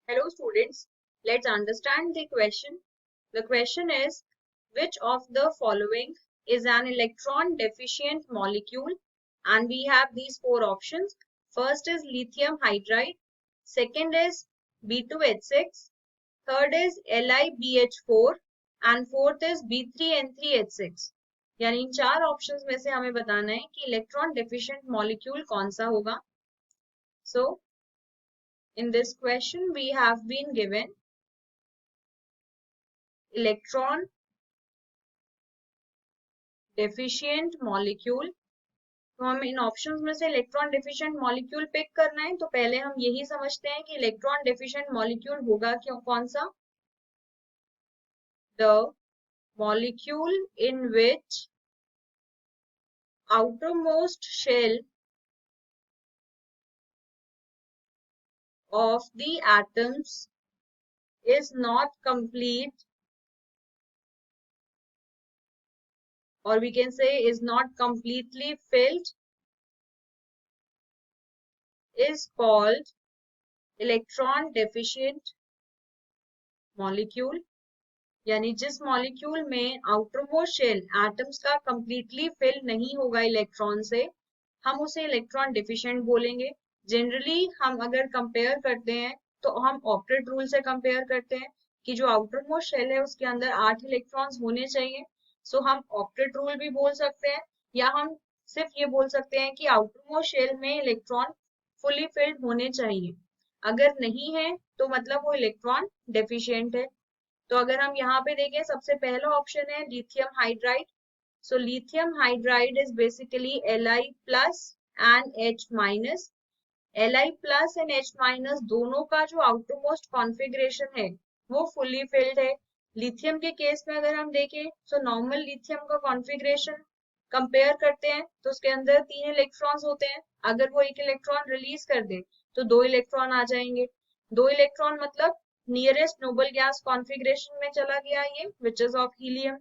Hello students, let's understand the question. The question is, which of the following is an electron deficient molecule? And we have these four options. First is lithium hydride, second is B2H6, third is LiBH4 and fourth is B3N3H6. यानी इन चार options में से हमें बताना है कि electron deficient molecule कौन सा होगा. So in this question we have been given electron deficient molecule. तो हम इन ऑप्शंस में से इलेक्ट्रॉन डेफिशिएंट मॉलिक्यूल पिक करना है. तो पहले हम यही समझते हैं कि इलेक्ट्रॉन डेफिशिएंट मॉलिक्यूल होगा क्यों कौन सा. The molecule in which outermost shell of the atoms is not complete, or we can say is not completely filled, is called electron deficient molecule. यानी जिस मॉलिक्यूल में आउटरमोस्ट शेल एटम्स का completely fill नहीं होगा electron से, हम उसे electron deficient बोलेंगे. जनरली हम अगर कंपेयर करते हैं तो हम ऑक्टेट रूल से कंपेयर करते हैं कि जो आउटरमोस्ट शेल है उसके अंदर 8 इलेक्ट्रॉन्स होने चाहिए. सो हम ऑक्टेट रूल भी बोल सकते हैं, या हम सिर्फ ये बोल सकते हैं कि आउटरमोस्ट शेल में इलेक्ट्रॉन फुली फिल्ड होने चाहिए. अगर नहीं है तो मतलब वो इलेक्ट्रॉन डेफिशिएंट है. तो अगर हम यहाँ पे देखें, सबसे पहला ऑप्शन है lithium hydride. So lithium hydride is basically Li plus and H minus. Li plus and H minus दोनों का जो आउटरमोस्ट कॉन्फ़िगरेशन है वो फुली फिल्ड है. लिथियम के केस में अगर हम देखें तो नॉर्मल लिथियम का कॉन्फ़िगरेशन कंपेयर करते हैं तो उसके अंदर 3 इलेक्ट्रॉन्स होते हैं. अगर वो एक इलेक्ट्रॉन रिलीज कर दे तो 2 इलेक्ट्रॉन आ जाएंगे. 2 इलेक्ट्रॉन मतलब नियरेस्ट नोबल गैस कॉन्फ़िगरेशन में चला गया ये, which is of helium.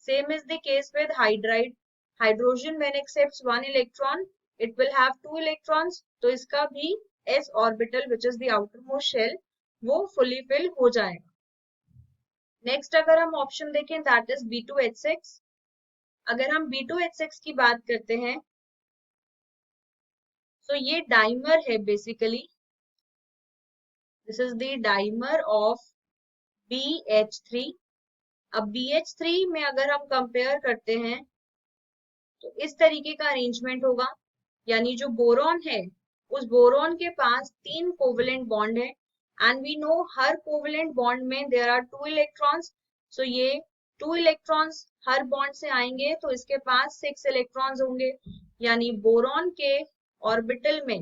Same is the case with hydride. Hydrogen when accepts 1 electron, it will have 2 electrons. तो इसका भी s orbital, which is the outermost shell, वो fully fill हो जाएगा. नेक्स्ट अगर हम ऑप्शन देखें, that is B2H6. अगर हम B2H6 की बात करते हैं तो ये डाइमर है basically. This is the dimer of BH3. अब BH3 में अगर हम कंपेयर करते हैं तो इस तरीके का अरेंजमेंट होगा. यानी जो बोरॉन है उस बोरॉन के पास 3 कोवेलेंट बॉन्ड है, एंड वी नो हर कोवेलेंट बॉन्ड में देयर आर 2 इलेक्ट्रॉन्स. सो ये 2 इलेक्ट्रॉन्स हर बॉन्ड से आएंगे तो इसके पास 6 इलेक्ट्रॉन्स होंगे. यानी बोरॉन के ऑर्बिटल में,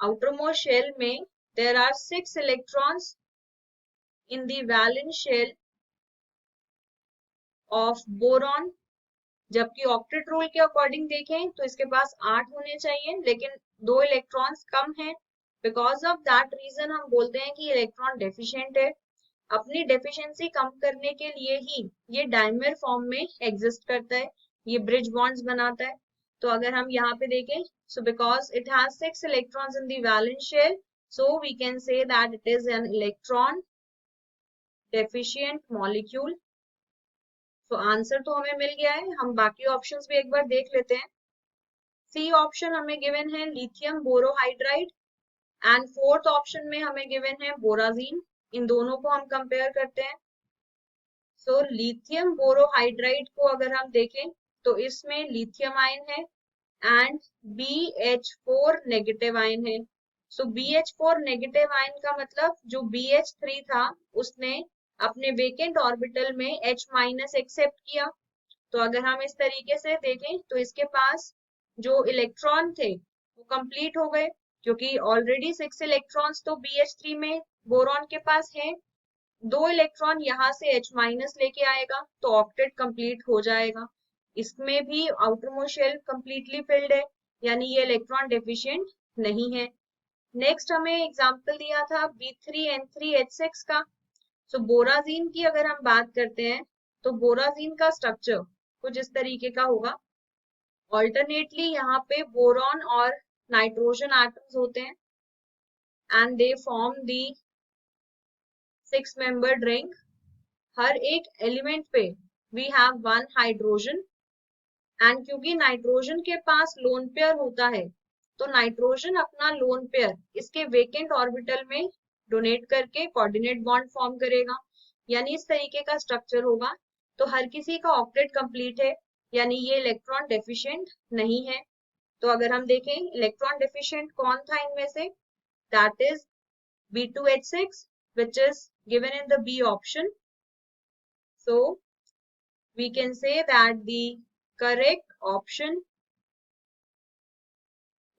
outermost shell में, there are 6 electrons in the valence shell of boron. जबकि ऑक्टेट रूल के अकॉर्डिंग देखें तो इसके पास 8 होने चाहिए, लेकिन 2 इलेक्ट्रॉन्स कम हैं. बिकॉज ऑफ दैट रीजन हम बोलते हैं कि इलेक्ट्रॉन डेफिशिएंट है. अपनी डेफिशिएंसी कम करने के लिए ही ये डाइमर फॉर्म में एग्जिस्ट करता है, ये ब्रिज बॉन्ड्स बनाता है. तो अगर हम यहाँ पे देखें, so because it has 6 electrons in the valence shell, so we can say that it is an electron deficient molecule. तो आंसर तो हमें मिल गया है. हम बाकी ऑप्शंस भी एक बार देख लेते हैं. सी ऑप्शन हमें गिवन है lithium borohydride, and fourth option में हमें गिवन है बोराजीन. इन दोनों को हम कंपेयर करते हैं. सो लिथियम बोरोहाइड्राइड को अगर हम देखें तो इसमें लिथियम आयन है एंड BH4 नेगेटिव आयन है. सो BH4 नेगेटिव आयन का मतलब जो BH3 था उसने अपने वेकेंट ऑर्बिटल में H माइनस एक्सेप्ट किया. तो अगर हम इस तरीके से देखें तो इसके पास जो इलेक्ट्रॉन थे वो कंप्लीट हो गए, क्योंकि ऑलरेडी 6 इलेक्ट्रॉन्स तो BH3 में बोरॉन के पास हैं. 2 इलेक्ट्रॉन यहाँ से H माइनस लेके आएगा तो ऑक्टेट कंप्लीट हो जाएगा. इसमें भी आउटरमोस्ट शेल कंप्लीटली फिल्ड है, यानी ये इलेक्ट्रॉन डेफिशिएंट नहीं है. नेक्स्ट हमें एग्जांपल दिया था B3N3H6 का. सो बोराजीन की अगर हम बात करते हैं तो बोराजीन का स्ट्रक्चर कुछ इस तरीके का होगा. ऑल्टरनेटली यहाँ पे बोरॉन और नाइट्रोजन एटम्स होते हैं and they form the 6 membered ring, हर एक एलिमेंट पे वी हैव 1 हाइड्रोजन, एंड क्योंकि नाइट्रोजन के पास लोन पेयर होता है तो नाइट्रोजन अपना लोन पेयर इसके वेकेंट ऑर्बिटल में डोनेट करके कोऑर्डिनेट बॉन्ड फॉर्म करेगा, यानी इस तरीके का स्ट्रक्चर होगा। तो हर किसी का ऑक्टेट कंप्लीट है, यानी ये इलेक्ट्रॉन डेफिशिएंट नहीं है। तो अगर हम देखें इलेक्ट्रॉन डेफिशिएंट कौन था इनमें से, that is B2H6 which is given in the B option. So we can say that the correct option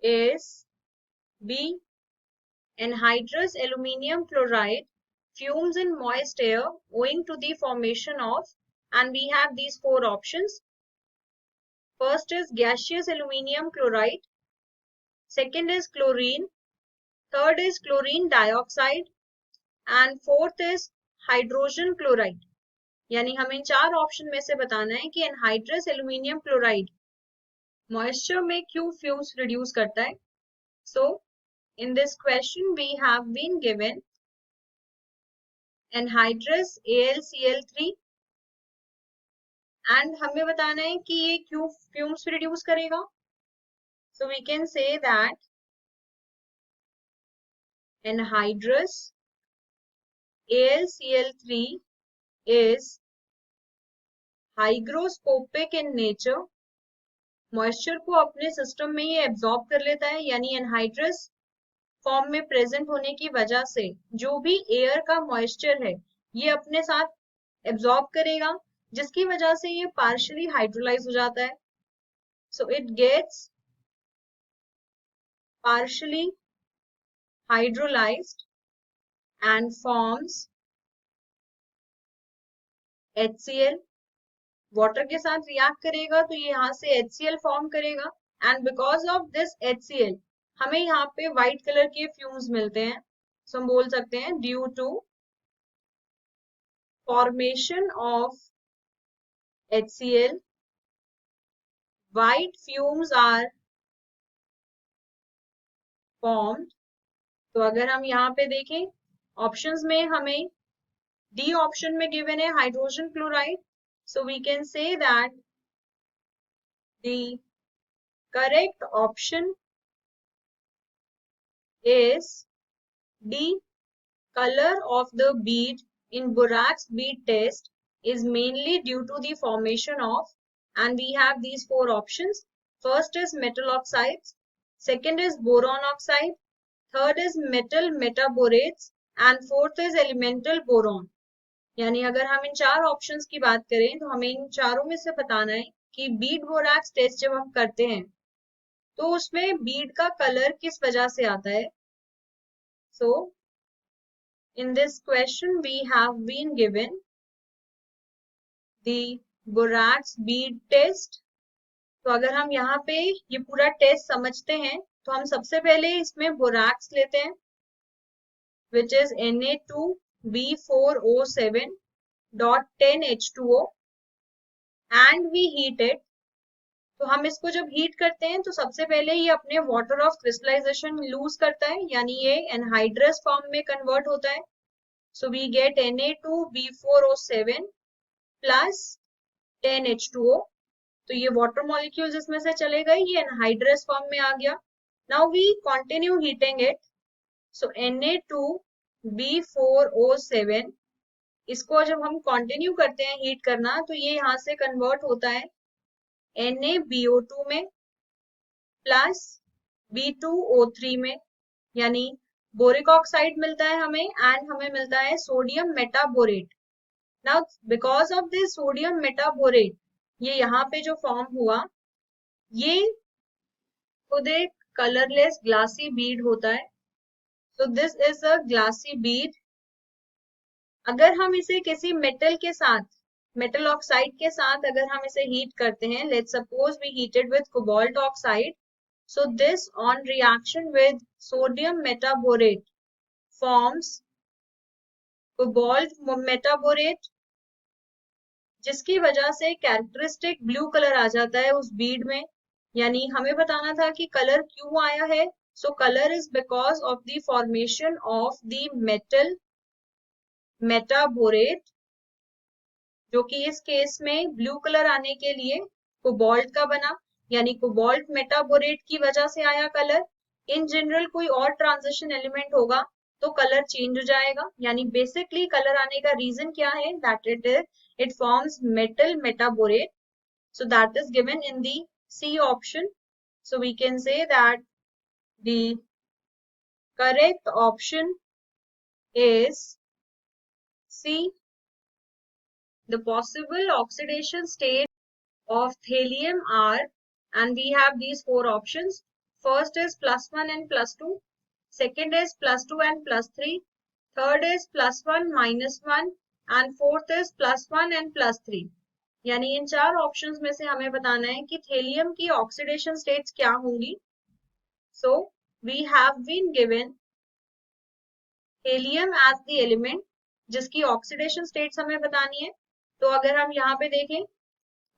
is B. Anhydrous aluminium chloride fumes in moist air owing to the formation of, and we have these 4 options. First is gaseous aluminium chloride, second is chlorine, third is chlorine dioxide, and fourth is hydrogen chloride. यानी हमें 4 option में से बताना है कि anhydrous aluminium chloride moisture में क्यों fumes reduce करता है। So in this question we have been given anhydrous AlCl3 and हमें बताना है कि ये क्यों फ्यूम्स रिड्यूस करेगा। So we can say that anhydrous AlCl3 is hygroscopic in nature, moisture को अपने सिस्टम में ये एब्जॉर्ब कर लेता है, यानी एनहाइड्रस फॉर्म में प्रेजेंट होने की वजह से जो भी एयर का मॉइस्चर है ये अपने साथ एब्जॉर्ब करेगा, जिसकी वजह से ये पार्शियली हाइड्रोलाइज हो जाता है। So it gets partially hydrolysed and forms HCl, water के साथ रिएक्ट करेगा तो ये यहाँ से HCl फॉर्म करेगा, and because of this HCl हमें यहाँ पे व्हाइट कलर के फ्यूम्स मिलते हैं। सो हम बोल सकते हैं due to formation of HCl white fumes are formed. तो अगर हम यहाँ पे देखें ऑप्शंस में हमें डी ऑप्शन में गिवन है hydrogen chloride, so we can say that the correct option is D. Color of the bead in borax bead test is mainly due to the formation of, and we have these 4 options. First is metal oxides, second is boron oxide, third is metal metaborates, and fourth is elemental boron. यानी अगर हम इन 4 options की बात करें तो हमें इन चारों में से बताना है कि बीड बोरैक्स टेस्ट जब हम करते हैं तो उसमें बीड का कलर किस वजह से आता है। So in this question we have been given the borax bead test. तो अगर हम यहाँ पे ये पूरा टेस्ट समझते हैं तो हम सबसे पहले इसमें बोरैक्स लेते हैं which is Na2B4O7.10H2O and we heat it. तो हम इसको जब हीट करते हैं तो सबसे पहले ये अपने वाटर ऑफ क्रिस्टलाइजेशन लूज करता है, यानी ये एनहाइड्रस फॉर्म में कन्वर्ट होता है। So we get Na2B4O7 plus 10H2O। तो ये वाटर मॉलिक्यूल्स इसमें से चले गए, ये एनहाइड्रस फॉर्म में आ गया। Now we continue heating it. So Na2B4O7 इसको जब हम कंटिन्यू करते हैं हीट करना तो ये यहाँ से कन्वर्ट होता है NaBO2 में प्लस B2O3 में, यानी बोरिक ऑक्साइड मिलता है हमें एंड हमें मिलता है sodium metaborate. Now because of this sodium metaborate ये यहाँ पे जो फॉर्म हुआ ये खुद एक कलरलेस ग्लासी बीड होता है। So this is a glassy bead. अगर हम इसे किसी मेटल के साथ, मेटल ऑक्साइड के साथ अगर हम इसे हीट करते हैं, let's suppose we heated with cobalt oxide, so this on reaction with sodium metaborate forms cobalt metaborate, जिसकी वजह से कैरेक्टरिस्टिक ब्लू कलर आ जाता है उस बीड में। यानी हमें बताना था कि कलर क्यों आया है। So colour is because of the formation of the metal metaborate, जो कि इस केस में ब्लू कलर आने के लिए कोबाल्ट का बना, यानी कोबाल्ट मेटाबोरेट की वजह से आया कलर। इन जनरल कोई और ट्रांजिशन एलिमेंट होगा तो कलर चेंज हो जाएगा, यानी बेसिकली कलर आने का रीजन क्या है, that it forms metal metaborate, so that is given in the C option. So we can say that the correct option is C. The possible oxidation state of thallium are, and we have these four options. First is +1 and +2, second is +2 and +3, third is +1 -1, and fourth is +1 and +3. यानी इन चार options में से हमें बताना है कि thallium की oxidation states क्या होंगी। So we have been given helium as the element जिसकी ऑक्सीडेशन स्टेट्स हमें बतानी है। तो अगर हम यहाँ पे देखें,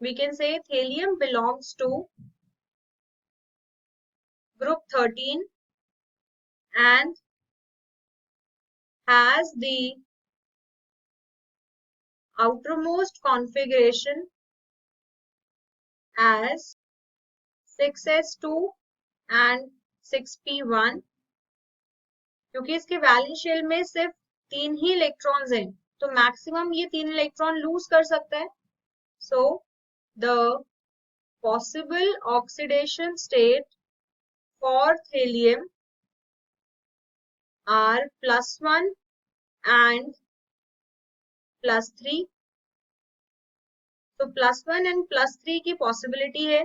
we can say helium belongs to group 13 and has the outermost configuration as 6s2 and 6p1। क्योंकि इसके वैलेंस शेल में सिर्फ 3 ही इलेक्ट्रॉन्स हैं, तो मैक्सिमम ये 3 इलेक्ट्रॉन लूज कर सकता है। So the possible oxidation state for thallium are +1 and +3। तो +1 एंड +3 की पॉसिबिलिटी है।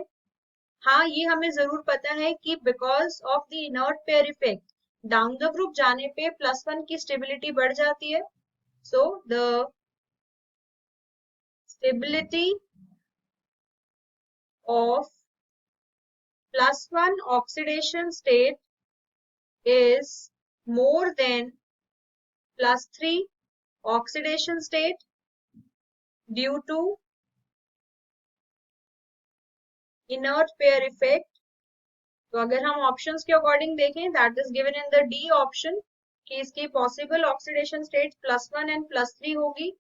हाँ, ये हमें जरूर पता है कि because of the inert pair effect down the group जाने पे +1 की स्टेबिलिटी बढ़ जाती है। So the stability of +1 oxidation state is more than +3 oxidation state due to inert pair effect। तो अगर हम ऑप्शंस के अकॉर्डिंग देखें, that is given in the D option कि इसकी पॉसिबल ऑक्सीडेशन स्टेट +1 एंड +3 होगी।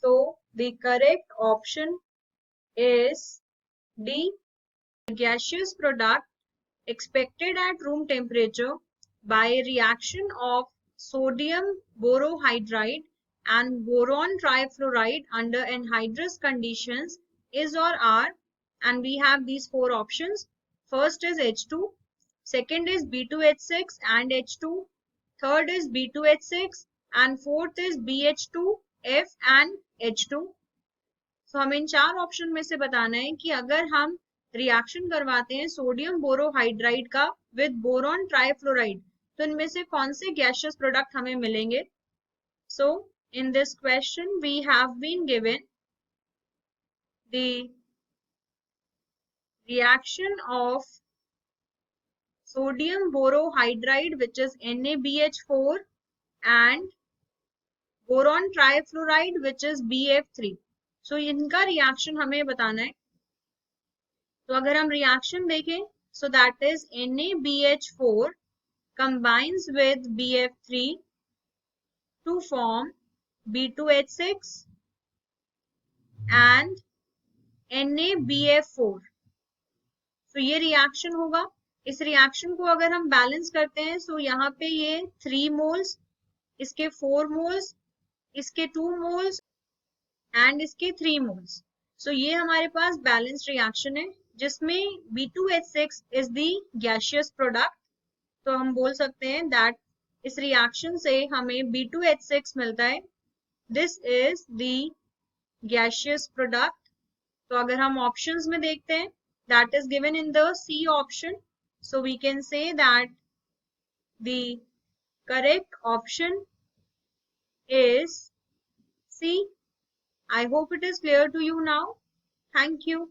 So the correct option is D. Gaseous product expected at room temperature by reaction of sodium borohydride and boron trifluoride under anhydrous conditions is or are, and we have these four options. First is H2, second is B2H6 and H2, third is B2H6, and fourth is BH2F and H2। तो हमें इन चार option में से बताना है कि अगर हम रिएक्शन करवाते हैं सोडियम बोरोहाइड्राइड का विद बोरॉन ट्राइफ्लोराइड तो इनमें से कौन से गैसियस प्रोडक्ट हमें मिलेंगे। So in this question we have been given the reaction of sodium borohydride, which is NaBH4, and boron trifluoride, which is BF3। सो इनका रिएक्शन हमें बताना है। तो अगर हम रिएक्शन देखें, so that is NaBH4 combines with BF3 to form B2H6 and NaBF4। तो ये रिएक्शन होगा। इस रिएक्शन को अगर हम बैलेंस करते हैं, सो यहाँ पे ये 3 मोल्स, इसके 4 मोल्स, इसके 2 मोल्स एंड इसके 3 मोल्स। सो ये हमारे पास बैलेंस्ड रिएक्शन है जिसमें B2H6 is the gaseous product. तो हम बोल सकते हैं दैट इस रिएक्शन से हमें B2H6 मिलता है, this is the gaseous product. तो अगर हम ऑप्शंस में देखते हैं, that is given in the C option. So we can say that the correct option is C. I hope it is clear to you now. Thank you.